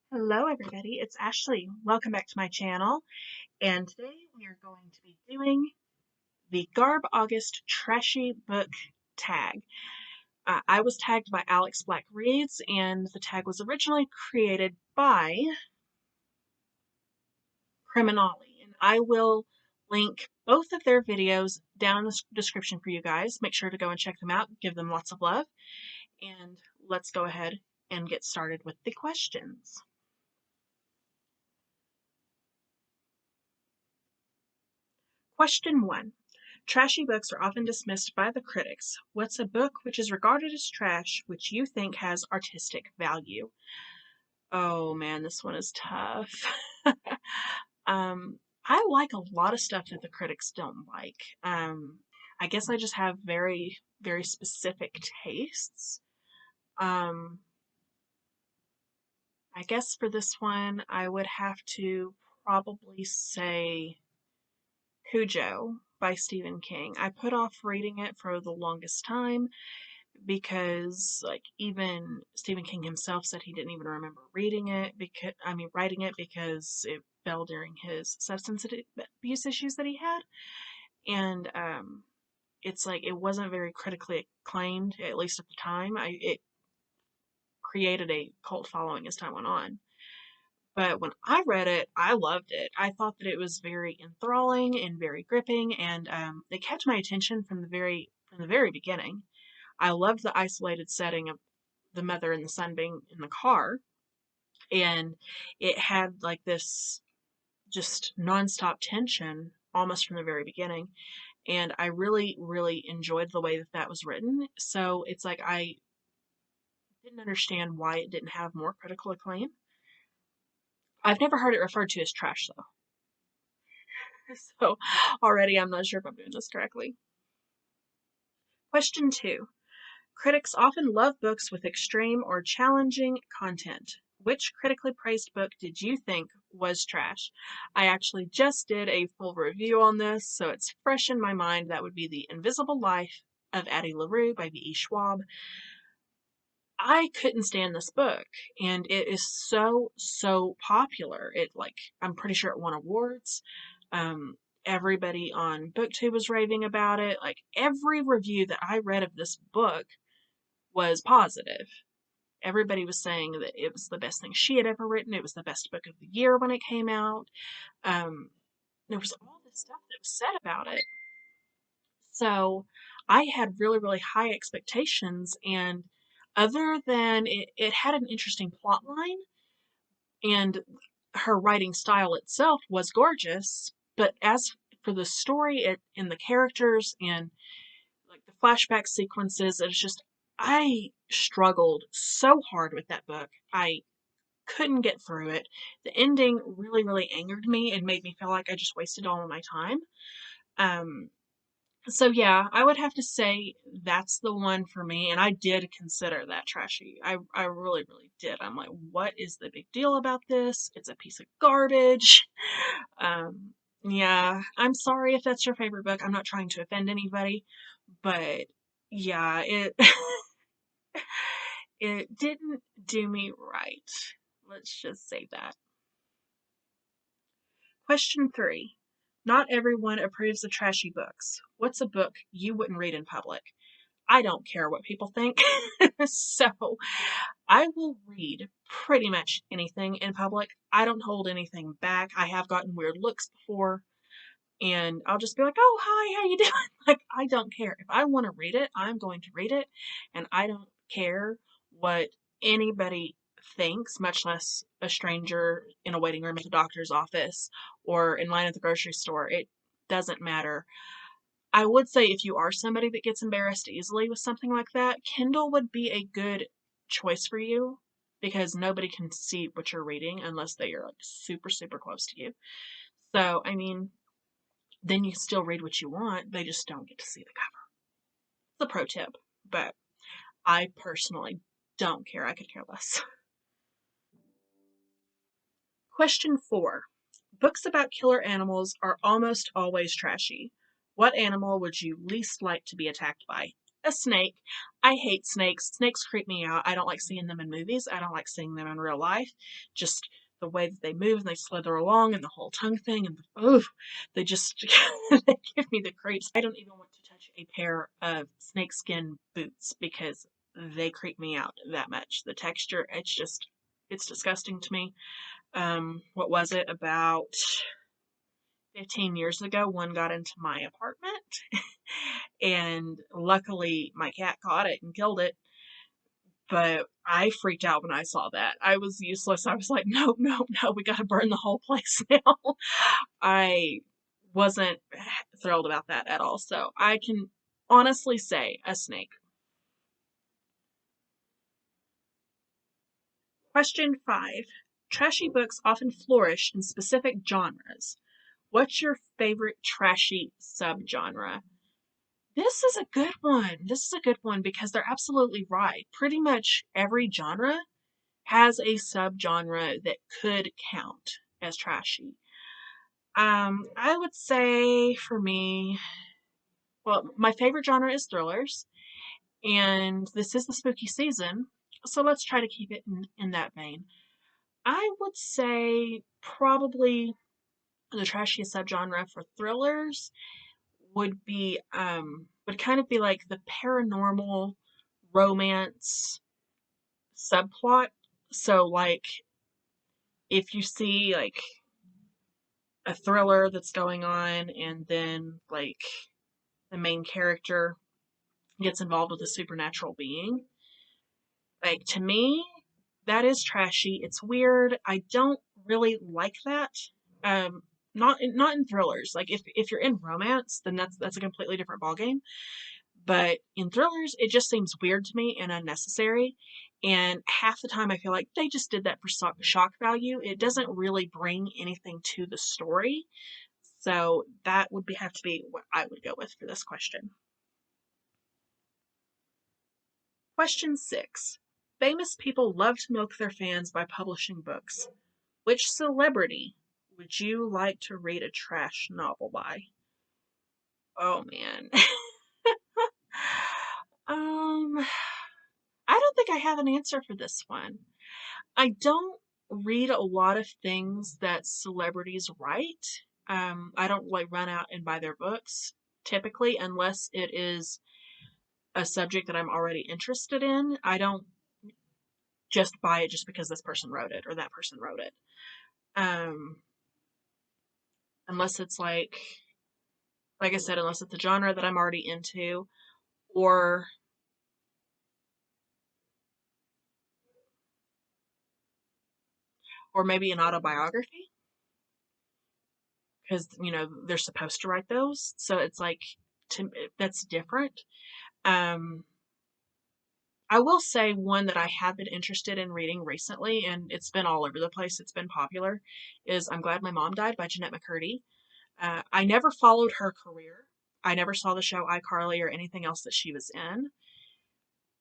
Hello everybody, it's Ashley. Welcome back to my channel, and today we are going to be doing the GarbAugust Trashy Book Tag. I was tagged by Alex Black Reads, and the tag was originally created by Criminali, and I will link both of their videos down in the description for you guys. Make sure to go and check them out, give them lots of love, and let's go ahead and get started with the questions. Question 1. Trashy books are often dismissed by the critics. What's a book which is regarded as trash, which you think has artistic value? Oh man, this one is tough. I like a lot of stuff that the critics don't like. I guess I just have very, very specific tastes. I guess for this one, I would have to probably say Cujo by Stephen King. I put off reading it for the longest time because even Stephen King himself said he didn't even remember writing it because it fell during his substance abuse issues that he had. And it's like it wasn't very critically acclaimed, at least at the time. It created a cult following as time went on. But when I read it, I loved it. I thought that it was very enthralling and very gripping, and it kept my attention from the very beginning. I loved the isolated setting of the mother and the son being in the car, and it had like this just nonstop tension almost from the very beginning. And I really, really enjoyed the way that that was written. So it's like I didn't understand why it didn't have more critical acclaim. I've never heard it referred to as trash though. So already I'm not sure if I'm doing this correctly. Question 2. Critics often love books with extreme or challenging content. Which critically praised book did you think was trash? I actually just did a full review on this, so it's fresh in my mind. That would be The Invisible Life of Addie Larue by V.E. Schwab. I couldn't stand this book, and it is so popular. I'm pretty sure it won awards. Everybody on BookTube was raving about it. Like every review that I read of this book was positive. Everybody was saying that it was the best thing she had ever written. It was the best book of the year when it came out. There was all this stuff that was said about it. So I had really, really high expectations, and other than it had an interesting plot line, and her writing style itself was gorgeous, but as for the story and the characters and like the flashback sequences, it's just I struggled so hard with that book. I couldn't get through it. The ending really, really angered me and made me feel like I just wasted all of my time. So yeah, I would have to say that's the one for me, and I did consider that trashy. I really, really did. I'm like, what is the big deal about this? It's a piece of garbage. Yeah, I'm sorry if that's your favorite book. I'm not trying to offend anybody, but yeah, it it didn't do me right. Let's just say that. Question 3. Not everyone approves of trashy books. What's a book you wouldn't read in public? I don't care what people think. So I will read pretty much anything in public. I don't hold anything back. I have gotten weird looks before, and I'll just be like, "Oh, hi, how you doing?" Like, I don't care. If I want to read it, I'm going to read it, and I don't care what anybody thinks, much less a stranger in a waiting room at the doctor's office or in line at the grocery store. It doesn't matter. I would say if you are somebody that gets embarrassed easily with something like that, Kindle would be a good choice for you because nobody can see what you're reading unless they are like super, super close to you. So, I mean, then you still read what you want, they just don't get to see the cover. It's a pro tip, but I personally don't care. I could care less. Question 4. Books about killer animals are almost always trashy. What animal would you least like to be attacked by? A snake. I hate snakes. Snakes creep me out. I don't like seeing them in movies. I don't like seeing them in real life. Just the way that they move and they slither along and the whole tongue thing and they just they give me the creeps. I don't even want to touch a pair of snakeskin boots because they creep me out that much. The texture, it's disgusting to me. What was it, about 15 years ago, one got into my apartment and luckily my cat caught it and killed it. But I freaked out when I saw that. I was useless. I was like, no, no, no, we gotta burn the whole place now. I wasn't thrilled about that at all. So I can honestly say a snake. Question 5. Trashy books often flourish in specific genres. What's your favorite trashy subgenre? This is a good one. This is a good one because they're absolutely right. Pretty much every genre has a subgenre that could count as trashy. I would say for me, well, my favorite genre is thrillers, and this is the spooky season, so let's try to keep it in that vein. I would say probably the trashiest subgenre for thrillers would kind of be like the paranormal romance subplot. So like if you see like a thriller that's going on and then like the main character gets involved with a supernatural being, like to me that is trashy. It's weird. I don't really like that. um not in thrillers. Like if you're in romance, then that's a completely different ballgame. But in thrillers, it just seems weird to me and unnecessary. And half the time I feel like they just did that for shock value. It doesn't really bring anything to the story. So that would have to be what I would go with for this question. Question 6. Famous people love to milk their fans by publishing books. Which celebrity would you like to read a trash novel by? Oh man. um, I don't think I have an answer for this one. I don't read a lot of things that celebrities write. I don't like run out and buy their books typically unless it is a subject that I'm already interested in. I don't just buy it just because this person wrote it or that person wrote it. Um, unless it's like I said, unless it's a genre that I'm already into, or maybe an autobiography, because they're supposed to write those, so it's like that's different. Um, I will say one that I have been interested in reading recently, and it's been all over the place. It's been popular. Is I'm Glad My Mom Died by Jennette McCurdy. I never followed her career. I never saw the show iCarly or anything else that she was in.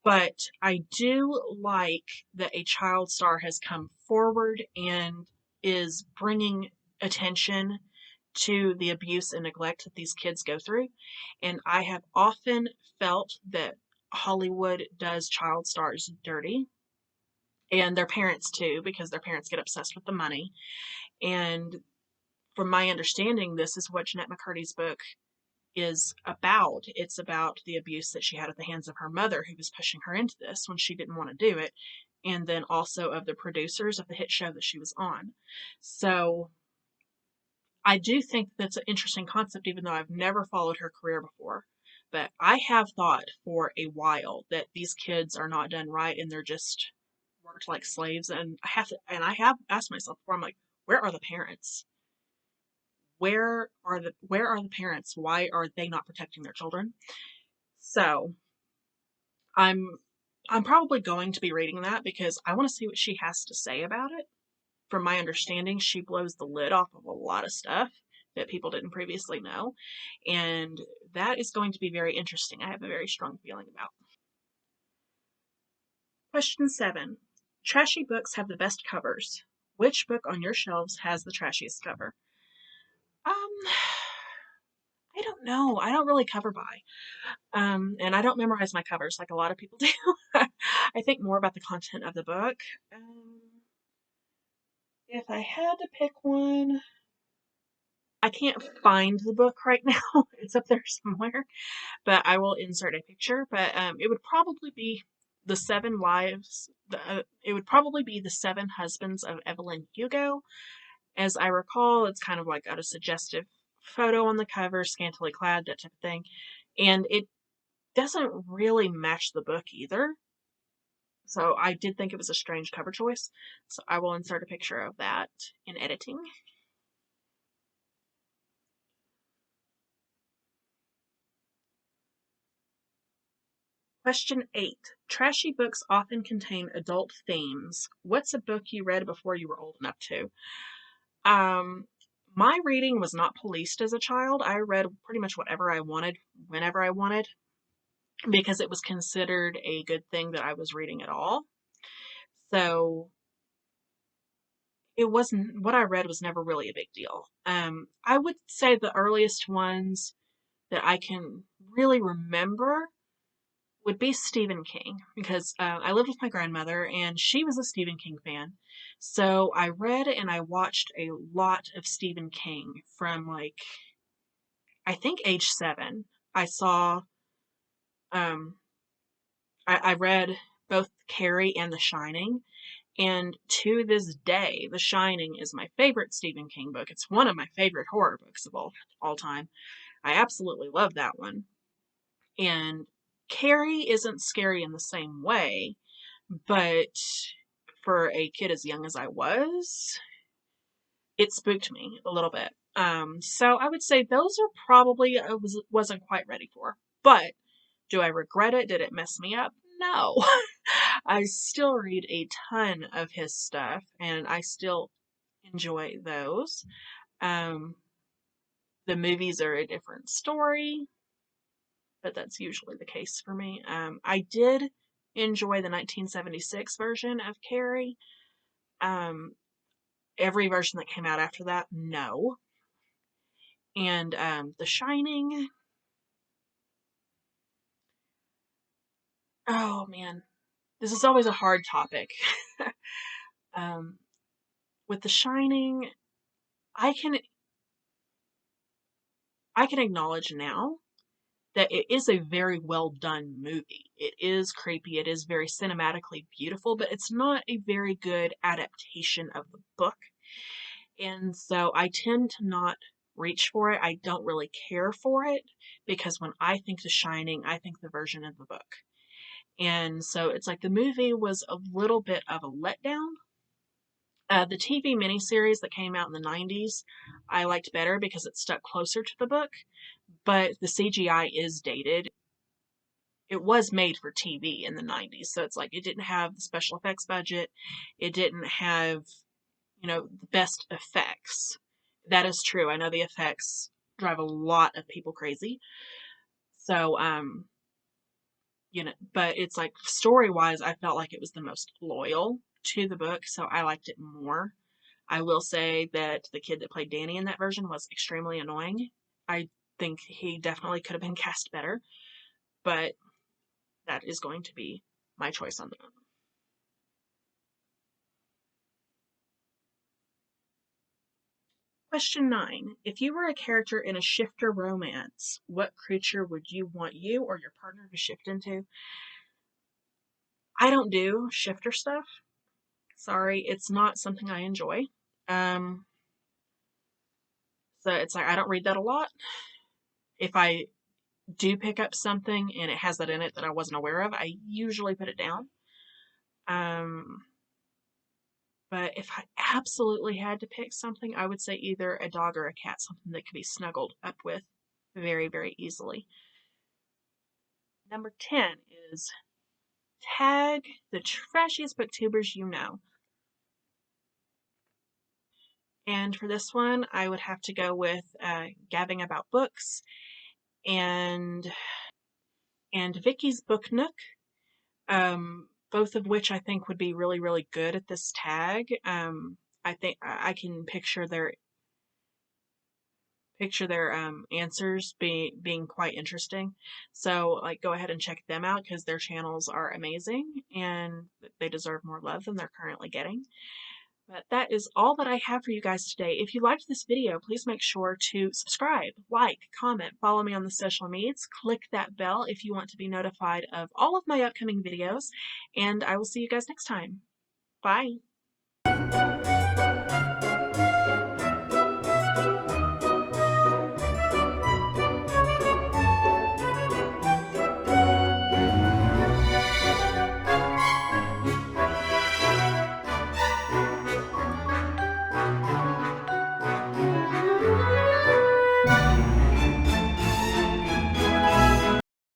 But I do like that a child star has come forward and is bringing attention to the abuse and neglect that these kids go through. And I have often felt that Hollywood does child stars dirty, and their parents too, because their parents get obsessed with the money. And from my understanding, this is what Jennette McCurdy's book is about. It's about the abuse that she had at the hands of her mother, who was pushing her into this when she didn't want to do it, and then also of the producers of the hit show that she was on. So I do think that's an interesting concept, even though I've never followed her career before. But I have thought for a while that these kids are not done right and they're just worked like slaves. And I have asked myself before, I'm like, where are the parents? Where are the parents? Why are they not protecting their children? So I'm I'm probably going to be reading that because I want to see what she has to say about it. From my understanding, she blows the lid off of a lot of stuff that people didn't previously know, and that is going to be very interesting. I have a very strong feeling about. Question 7. Trashy books have the best covers. Which book on your shelves has the trashiest cover? Um, I don't know. I don't really cover buy. And I don't memorize my covers like a lot of people do. I think more about the content of the book. If I had to pick one, I can't find the book right now. It's up there somewhere, but I will insert a picture. But it would probably be the Seven Lives. It would probably be the Seven Husbands of Evelyn Hugo. As I recall, it's kind of like got a suggestive photo on the cover, scantily clad, that type of thing, and it doesn't really match the book either. So I did think it was a strange cover choice. So I will insert a picture of that in editing. Question 8. Trashy books often contain adult themes. What's a book you read before you were old enough to? My reading was not policed as a child. I read pretty much whatever I wanted, whenever I wanted, because it was considered a good thing that I was reading at all. So it wasn't, what I read was never really a big deal. I would say the earliest ones that I can really remember would be Stephen King, because I lived with my grandmother and she was a Stephen King fan. So I read and I watched a lot of Stephen King from, like, I think age 7. I saw, um, I read both Carrie and The Shining. And to this day, The Shining is my favorite Stephen King book. It's one of my favorite horror books of all time. I absolutely love that one. And Carrie isn't scary in the same way, but for a kid as young as I was, it spooked me a little bit. So I would say those are probably wasn't quite ready for. But do I regret it? Did it mess me up? No. I still read a ton of his stuff, and I still enjoy those. Um, the movies are a different story, but that's usually the case for me. I did enjoy the 1976 version of Carrie. Um, every version that came out after that, no. And The Shining, oh man, this is always a hard topic. um, with The Shining, I can acknowledge now that it is a very well done movie. It is creepy, it is very cinematically beautiful, but it's not a very good adaptation of the book. And so I tend to not reach for it. I don't really care for it because when I think The Shining, I think the version of the book. And so it's like the movie was a little bit of a letdown. The TV miniseries that came out in the 90s, I liked better because it stuck closer to the book, but the CGI is dated. It was made for TV in the 90s, so it's like it didn't have the special effects budget. It didn't have, the best effects. That is true. I know the effects drive a lot of people crazy. So, but it's like story-wise, I felt like it was the most loyal to the book, so I liked it more. I will say that the kid that played Danny in that version was extremely annoying. I think he definitely could have been cast better, but that is going to be my choice on that. Question 9. If you were a character in a shifter romance, what creature would you want you or your partner to shift into? I don't do shifter stuff. Sorry, it's not something I enjoy. Um, so it's like I don't read that a lot. If I do pick up something and it has that in it that I wasn't aware of, I usually put it down. Um, but if I absolutely had to pick something, I would say either a dog or a cat, something that could be snuggled up with very, very easily. Number 10 is tag the trashiest booktubers you know. And for this one, I would have to go with Gabbing About Books and Vicky's Book Nook, both of which I think would be really, really good at this tag. I think I can picture picture their answers being quite interesting. So like go ahead and check them out because their channels are amazing and they deserve more love than they're currently getting. But that is all that I have for you guys today. If you liked this video, please make sure to subscribe, like, comment, follow me on the social medias, click that bell if you want to be notified of all of my upcoming videos, and I will see you guys next time. Bye!